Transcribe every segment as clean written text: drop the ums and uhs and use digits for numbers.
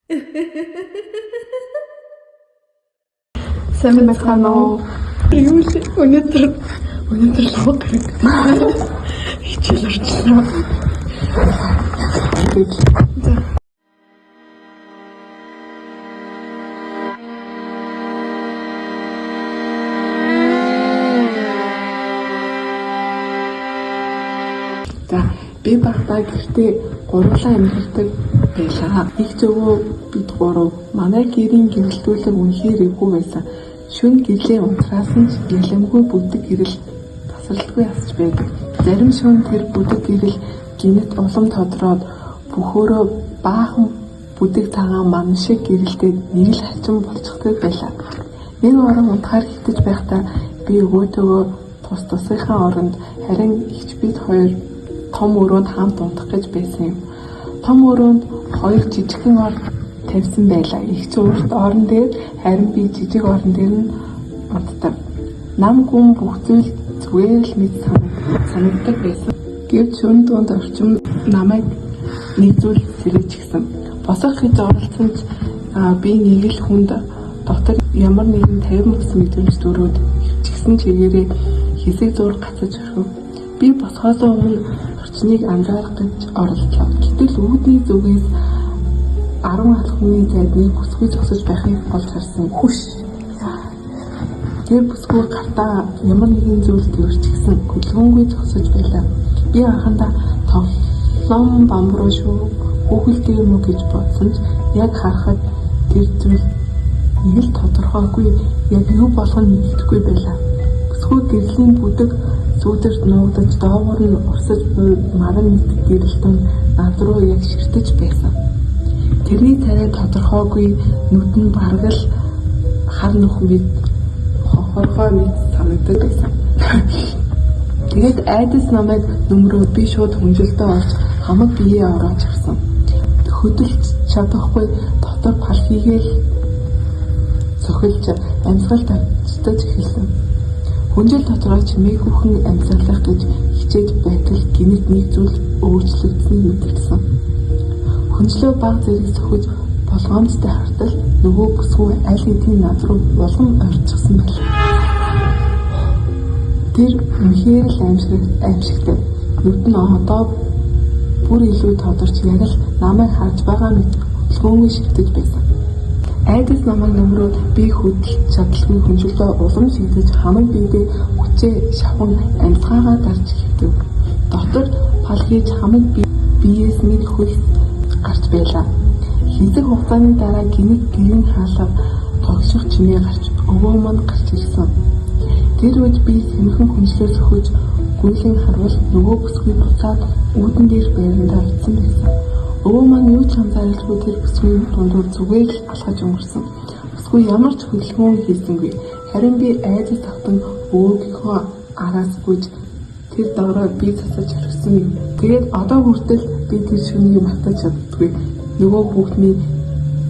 Сайн байна уу? Юу л өнөөдөр лог хэрэгтэй. Хичээл орчихлоо. За би багтаа гэртээ гурлаа амьдардаг байлаа. Их зөвөө бид гурав манай гэрийн гэрэлтүүлэг үнэхээр эвгүй байсан. Шүн гэрлийн унтраас нь ялэмгүй бүдэг гэрэл тасралтгүй асч байдаг. Зарим шөнө тэр бүдэг гэрэл гинэт улам тодроод бөхөөрөө баахан бүдэг цагаан ман шиг гэрэлтэд нэг л хачин болчихдаг байлаа. Нэг орон унтахаар хитэж байхдаа би өгөөдөгөө тусынхаа оронд харин ихч бид хоёр том өрөөнд хамт унтах гэж байсан юм. Том өрөөнд хоёр жижигхэн ор тавьсан байлаа. Их зурт орон дээр харин би жижиг орон дээр нь унтдаг. Нам гүн бүх зүйл зүгээр л мэд санагддаг байсан. Гэвч шөнө дунд орчим намайг нэг зүйл сэрээчихсэн. Босох гэж оролцсон ч би нэг л хүнд дотор ямар нэгэн 50 мөс мэдрэмж төрөөд хөвчихсэн чигээрээ хэсэг зур гацаж өрхөв. Би босохоос өмнө орчныг амжаарах гэж оролдлоо. Гэтэл үүдний зүгээс 10 алхмын зайдны бүсгүй зогсож байхыг олж харсан. Хүш. Тэр бүсгүй гартаа ямар нэгэн зүйл төрчихсэн. Хөдөлгөөнгүй зогсож байлаа. Би анхандаа тоглоом бамбруу шүү. Хүүхэлтэй юм уу гэж бодсон ч яг харахад тэр зүйл нэг л тодорхойгүй. Яг юу болох нь мэдэхгүй байлаа. Бүсгүй гэрлийн бүдэг сүүдэрт нуугдаж доогуур нь урсаж буй маран мэт гэрэлтэн над руу яг ширтэж байсан. Тэрний царай тодорхойгүй, нүд нь бараг л хар нүхмэд хохорхой мэт санагддаг байсан. Тэгээд айдас намайг нөмрөөд би шууд хүнжилтөө орж хамаг биеэ ороож харсан. Хөдөлж чадахгүй дотор палхигээл цохилж амьсгал тавьчихдаж эхэлсэн. Хүнжил дотроо чимээг бүхэн амьсгалах гэж хичээж байтал гинэт нэг зүйл өөрчлөгдсөнийг мэдэрсэн. Хүнжлөө баг зэрэг сөхөж болгоомжтой хартал нөгөө бүсгүй аль хэдийн над руу улам орчихсон байна. Тэр үнэхээр л аимшигтай. Нүд нь одоо бүр илүү тодорч яг л намайг харж байгаа мэт хөдөлгөөнгүй шигтэж байсан. Айдас намайг нөмрөөд би хөдөлж чадалгүй хүнжилтөө улам шигдэж хамаг биедээ хүчээ шавхан амьсгаагаа дарж хэвдэв. Дотор палхиж хамаг биеэс нэг хөл гарч байлаа. Хэсэг хугацааны дараа гинэт гэрийн хаалга тогших чимээ гарч өвөө манд гарч ирсэн. Тэр үед би сэмхэн хүнчлээс өгөж гүйлэн харвал нөгөө бүсгүй буцаад үүдэн дээр байрандаа утсан байсан. Өвөө маань юу ч анзааралгүй тэр бүсгүй дундуур зүгээр л алхаж өнгөрсөн. Бүсгүй ямар ч хөдөлгөөн хийсэнгүй. Харин би айдас тавтан өвөөгийнхөө араас гүйж тэр доороо би цацаж орхисон юм. Тэгээд одоо хүртэл би тэр шүнийг мартаж чаддаггүй. Нөгөө хүүхний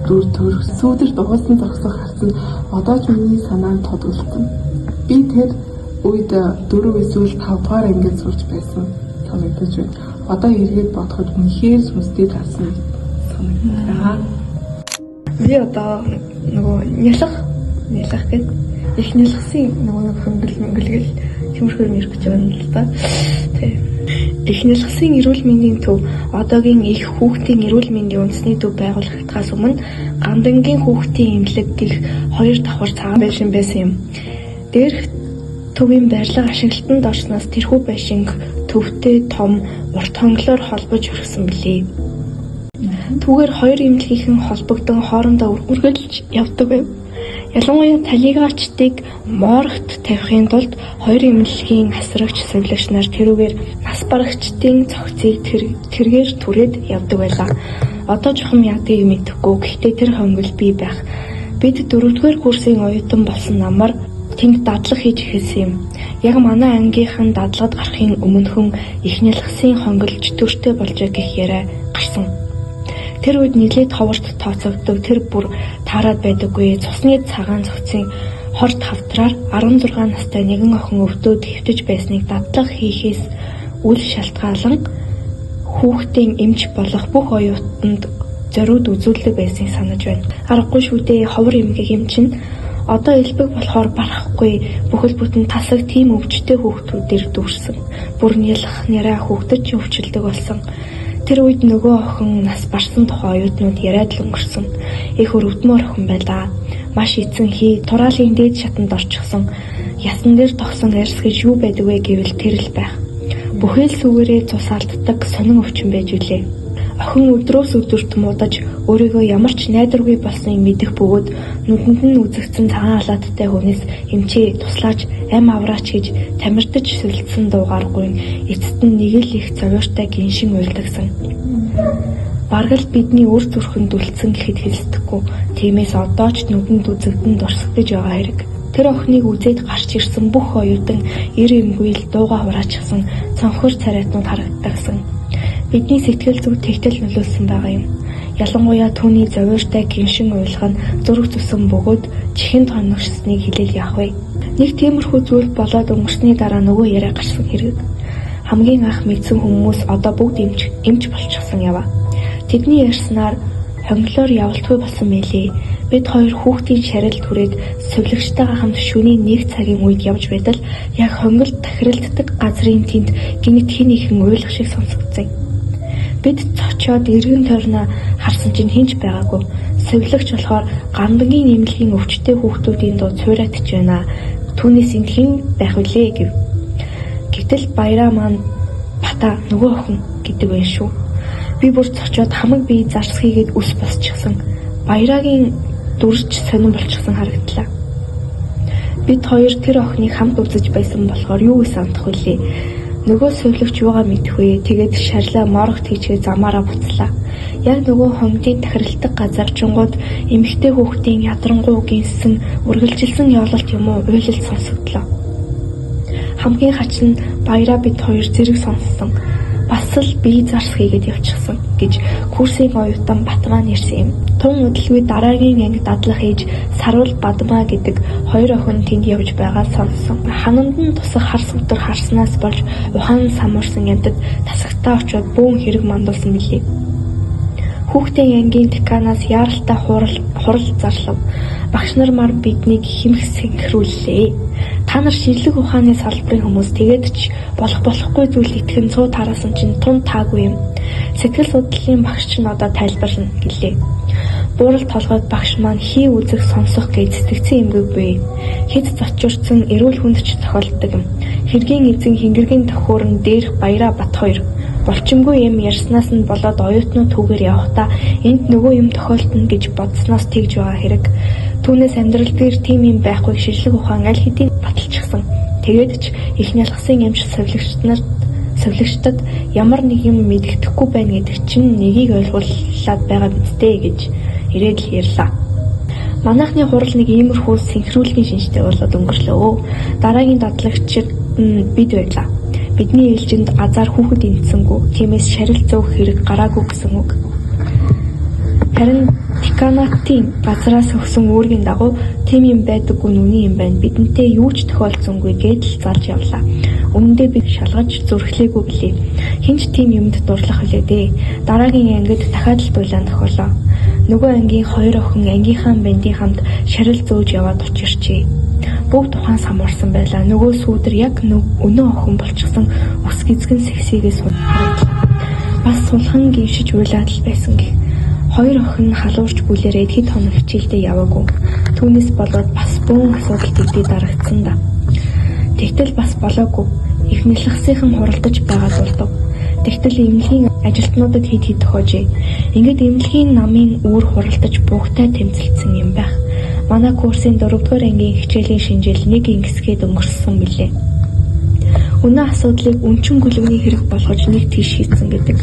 дүр төрх сүүдэрт угaalсан зогсох харсан одоо ч миний санаанд тодголцсон. Би тэр үед 4 эсвэл 5 дугаар ангид сурч байсан санагдаж байна. Одоо эргээд бодоход үнэхээр сүнстэй тасан санагдаа. Би одоо нөгөө нялх гэж их нялхсан нөгөө хөнгөлгөл тэмэрхүүр нэр гэж байна л да. Тэг. Их нялхсан эрүүл мэндийн төв одоогийн их хүүхдийн эрүүл мэндийн үндэсний төв байгуулагдахаас өмнө гандангийн хүүхдийн эмнэлэг гэх 2 давхар цагаан байшин байсан юм. Дээрх төвийн барилга ашиглалтанд орсноос тэрхүү байшинг төвтэй том урт хонглоор холбож өргсөн билээ. Түүгээр 2 эмнэлгийнхэн холбогдсон хоорондоо үргэлж явдаг байв. Ялангуяа талигачдыг моорогт тавихын тулд 2 эмнэлгийн асрагч сувилагч нар тэрүүгээр нас барагчдын цогцыг тэргээр түрээд явдаг байлаа. Одоо жоохон ядгийг мэдэхгүй гэхдээ тэр хонгол бий байх. Бид 4-р курсын оюутан болсон намар тэнд дадлаг хийж эхэлсэн юм. Яг манай ангийнхан дадлагад гарахын өмнөхөн их нялхсан хонгол 4-тэй болжээ гэх яриа гарсан. Тэр үед нэлээд ховорт тооцогддог тэр бүр таарад байдаггүй цусны цагаан цогцын хорт хавтраар 16 настай нэгэн охин өвдөөд хэвтэж байсныг дадлаг хийхээс үл шалтгаалan хүүхдийн эмч болох бүх оюутанд зориуд үзүүлдэг байсныг санаж байна. Аргагүй шүү дээ, ховор эмгэг юм чинь одоо элбэг болохоор барахгүй бүхэл бүтэн тасаг тийм өвчтэй хүүхдүүдээр дүүрсэн. Бүр нялх няраа хүүхдэж өвчлөдөг болсон. Тэр үед нөгөө охин нас барсан тухай оюутнууд яриад л өнгөрсөн. Их өрөвдмөр охин байлаа. Маш эцэн хий, тураалын дээд шатанд орчихсон. Ясан дээр тогсон арьс гэж юу байдаг вэ гэвэл тэр л байх. Бүхэл сүгээрээ цус алддаг сонин өвчин байж үлээ. Охин өдрөөс өдөрт муудаж өөрийгөө ямар ч найдваргүй болсныг мэдэх бөгөөд нүдэнд нь үзэгдсэн цагаан халааттай хүнээс эмчээ туслаач ам авраач гэж тамирдаж сүлдсэн дуугаргүй эцэст нь нэг л их зовёртой гиншин уйлдагсан. Бараг л бидний үр зүрхэнд үлдсэн гэхэд хэлсдэхгүй. Тиймээс одоо ч нүдэнд үзэгдэн дурсагдж байгаа хэрэг. Тэр охиныг үзээд гарч ирсэн бүх оюутан эр эмгүйл дууга хураачихсан цонхор царайтнууд харагддагсан. Бидний сэтгэл зүг тэгтэл нөлөөлсөн байгаа юм. Ялангуяа түүний зовёртой гиншин уйлах нь зүрх зүсэн бөгөөд чихэнд хоногшсныг хэлэл яах вэ? Нэг тиймэрхүү зүйл болоод өнгөрсний дараа нөгөө яриа гарсан хэрэг. Хамгийн анх мэдсэн хүмүүс одоо бүгд эмч болчихсон яваа. Тэдний ярьснаар хонгилоор явалтгүй болсон мэлээ. Бид хоёр хүүхдийн шарил түрээд сувлагчтайгаа хамт шөнийн 1 цагийн үед явж байтал яг хонгил тахиралддаг газрын тэнд гинэт хин ихэн уйлах шиг сонсогдсон. Бид цочоод эргэн тойрноо харсан чинь хинч байгаагүй. Сувлагч болохоор гандагийн эмнэлгийн өвчтэй хүүхдүүдийн дуу цуурайтж байна. Түүнээс энэ хэн байх вүлээ гэв. Гэтэл баяраа маань бата нөгөө охин гэдэг байх шүү. Би бүр цочоод хамаг бие зарс хийгээд үс босчихсон. Баяраагийн дүрж сонирн болчихсон харагдлаа. Бид хоёр тэр охиныг хамт үзэж байсан болохоор юу гэж сандах вүлээ. Нөгөө сувлагч юугаа мэдэх вэ? Тэгээд шарлаа морогт хийчгээ замаараа буцлаа. Яг нөгөө хонгидын тахиралдаг газар жингууд эмэгтэй хүүхдийн ядрангуу гинсэн үргэлжилсэн явуулт юм уу уйлал сонсогдлоо. Хамгийн хач нь баяраа бид хоёр зэрэг сонссон. Бас л бие зарс хийгээд явчихсан гэж курсын оюутан Батмаа нэрсэн юм. Тун удалгүй дараагийн анги дадлах хийж Саруул Бадмаа гэдэг хоёр охин тэнд явж байгаа сонссон. Хананд нь тусах хар сүтэр харснаас болж ухаан самуурсан ямтад тасагтаа очиод бөөн хэрэг мандуулсан билээ. Хүүхдийн ангийн деканаас яаралтай хурал зарлав. Багш нар мар биднийг химх сэнхрүүллээ. Та нар шинжлэх ухааны салбарын хүмүүс тэгээд ч болохгүй зүйл итгэн цуу тараасан чинь тун таагүй юм. Сэтгэл судлалын багш чинь одоо тайлбарлана гэлээ. Буурал толгойд багш маань хий үзэх сонсох гэж сэтгцэн эмгэг буй. Хэд зочирцсан эрүүл хүндч тохиолддог юм. Хэргийн эзэн хингэргийн төхөөрн дээрх баяраа бат хоёр. Болчимгүй юм ярьснаас нь болоод оюутнууд түүгээр явахдаа энд нөгөө юм тохиолдно гэж бодсноос тэгж байгаа хэрэг. Түүнээс амьдрал дээр тийм юм байхгүй шинжлэх ухаан аль хэдийн баталчихсан. Тэгээд ч их нялхсан эмч сувлагчдад ямар нэг юм мэддэхгүй байна гэдэг чинь нэгийг ойлгуулад байгаа бидтэй гэж ирээд л ярьлаа. Манайхны хурал нэг иймэрхүү синхруулгийн шинжтэй болоод өнгөрлөө. Дараагийн дадлагчид бид байлаа. Бидний ээлжинд азар хүүхэд эндсэнгүү. Тиймээс шарил зөөх хэрэг гараагүй гэсэн үг. Харин деканатын газраас өгсөн үүргийн дагуу тийм юм байдаггүй нүний юм байна. Бидэнтэй юу ч тохиолдсонгүй гэдэл зарж явлаа. Үнэндээ би шалгаж зүрхлээгүй гэлээ. Хинч тийм юмд дурлах үлээ дээ. Дараагийн ангид дахиад л дулаан тохиолоо. Нөгөө ангийн хоёр охин ангийнхаа бандийн хамт шарил зөөж яваад учирчээ. Бүгд тухайн самуурсан байлаа. Нөгөө сүүдэр яг өнөө охин болчихсон ус гизгэн сексигээс харагдлаа. Бас сулхан гівшиж уйлаад л байсан гэх. Хоёр охин халуурч бүлэрээд хэд хоног хичээлдээ яваагүй. Түүнээс болоод бас бөөн асуудал тэгдээ дарагдсан да. Тэгтэл бас болоогүй. Их нэлхсийнхэн хуралдаж байгаа дурдав. Тэгтэл эмнэлгийн ажилтнуудад хэд тохиожээ. Ингээд эмнэлгийн намын үүр хуралдаж бугтай тэмцэлсэн юм байх. Манай курсын 4-р ангийн хичээлийн шинжил нэг ингэсгээд өнгөрсөн билээ. Өнөө асуудлыг өнчин гүлгний хэрэг болгож нэг тийш хийсэн гэдэг.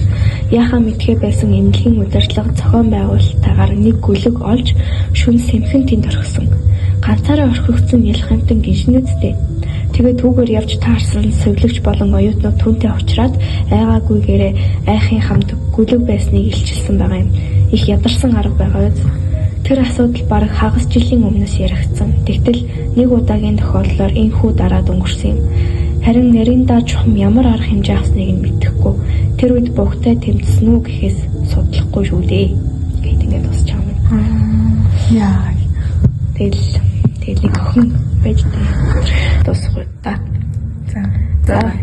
Яхаа мэдхээ байсан эмнэлгийн удирдлага зохион байгуулалтаагаар нэг гүлэг олж шүн сэмхэн тэнд орхисон. Ганцаараа орхигдсон ялхамтан гиншнүүдтэй. Тэгээд түүгээр явж таарсан сувлагч болон оюутнууд түүнтэй уулзраад айгаагүйгээрээ айхын хамт гүлэг байсныг илчилсэн байгаа юм. Их ядарсан арга байгаа биз. Тэр асуудал бараг хагас жилийн өмнөөс яригдсан. Тэгтэл нэг удаагийн тохиолдлоор энэхүү дараад өнгөрсөн юм. Харин нарийн даа чухам ямар арга хэмжээ авсныг нь мэдэхгүй. Тэр үед бугтай тэмцсэн үү гэхээс судлахгүй шүү дээ. гэдэг ингээд дуусч байгаа юм. Яа. Тэгэл нэг охин байж тээ дуусахгүй та. За. Давай.